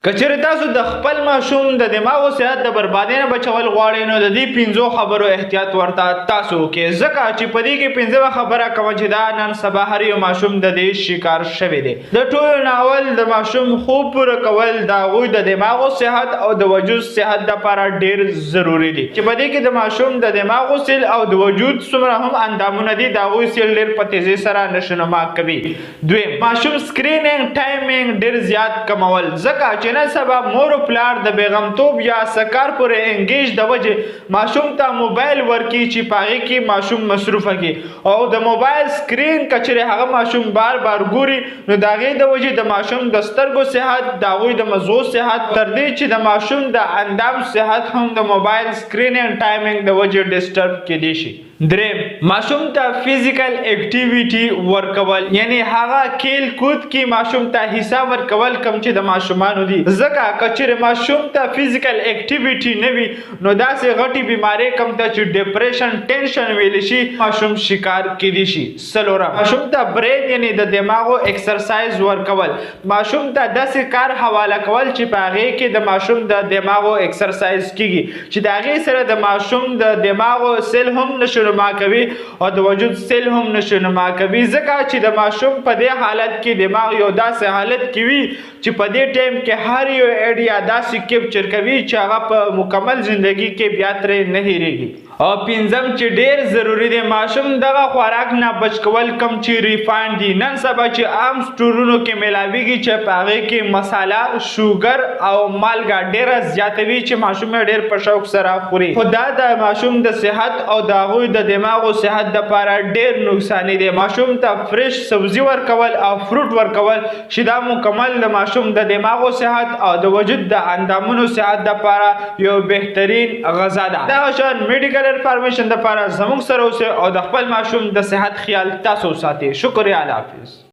کچېرې تاسو د خپل ماشوم د دماغ او صحت د بربادۍ نه بچول غواړئ نو د دې 5 خبرو احتیاط ورته تاسو وکړئ، ځکه چې په دې کې 5مه خبره کومه چې دا نن سبا هر یو ماشوم د دې شکار شوی دی. د ټولو نه اول د ماشوم خوب پوره کول د هغوی د دماغ او صحت او د وجود صحت دپاره ډېر ضروري دي، چې په دې کې د ماشوم د دماغ او سیل او د وجود څومره هم اندامونه دي د هغوی سیل ډېر په تیزۍ سره نشونما کوي. دویم، ماشوم سکرینینګ ټایمینګ ډېر زیات کمول، ځکه چې نن سبا مور او پلار د بیغمتوب یا سکار پورې انګیج د وجې ماشوم ته موبایل ورکړي چې په هغې کې ماشوم مصروفه کړي او د موبایل سکرین که چېرې هغه ماشوم بار بار ګوري نو د هغې د وجې د ماشوم د سترګو صحت، د هغوی د مزغو صحت، تر دې چې د ماشوم د اندام صحت هم د موبایل سکرینینګ ټایمینګ د وجې ډسټرب کیدی شي. دریم، ماشوم ته فزیکل اکټیویټي ورکول، یعنی هغه کیل کود کې ماشوم ته حصه ورکول کوم چې د ماشومانو دي، ځکه که چېرې ماشوم ته فزیکل اکټیویټي نه وي نو داسې غټې بیمارۍ کوم ته چې ډپریشن ټینشن ویلی شي ماشوم شکار کیدی شي. څلورم، ماشوم ته برین یعنی د دماغو ایکسرسایز ورکول، ماشوم ته داسې کار حواله کول چې په هغې کې د ماشوم د دماغو ایکسرسایز کیږي چې د هغې سره د ماشوم د دماغو سیل هم نشونما کوي او د وجود سیل هم نشونما کوي، ځکه چې د ماشوم په دې حالت کې دماغ یو داسې حالت کې وي چې په دې ټایم کې هر یو ایډیا داسې کیپچر کوي چې هغه په مکمل زندگی کې بیا ترې نه هیریږي. او پنځم چې ډېر ضروري دی، ماشوم دغه خوراک نه بچ کول کوم چې ریفاینډ دي، نن سبا چې عام سټورونو کې میلاویږي چې په هغې کې مساله، شوګر او مالګه ډېره زیاته وي چې ماشوم یې ډېر په شوق سره خوري، خو دا د ماشوم د صحت او د هغوی د دماغ او صحت دپاره ډېر نقصاني دی. ماشوم ته فرش سبزي ورکول او فروټ ورکول چې دا مکمل د ماشوم د دماغ او صحت او د وجود د اندامونو صحت دپاره یو بهترین غذا ده. دغه شان میډیکل انفارمیشن دپاره زموږ سره اوسئ او د خپل ماشوم د صحت خیال تاسو وساتئ. شکریه، الله حافظ.